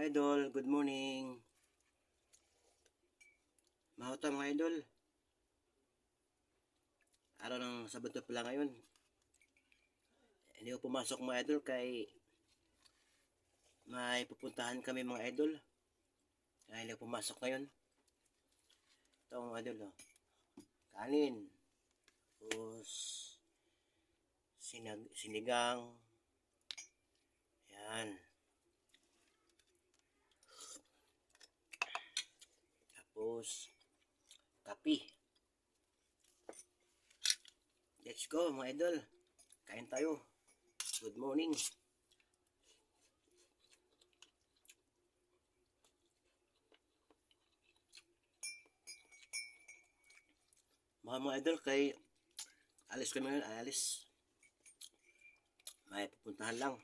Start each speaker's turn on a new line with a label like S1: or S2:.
S1: Mga idol, good morning. Mahota mga idol. Araw ng Sabado pala ngayon. Hindi ko pumasok mga idol kay may pupuntahan kami mga idol. Kaya hindi ko pumasok ngayon. Ito mga idol, oh. Kanin. Tapos sinigang. Yan. Tapos kape. Let's go mga idol. Kain tayo. Good morning. Mga idol, kay alis kami ngayon, alis. May pupuntahan lang.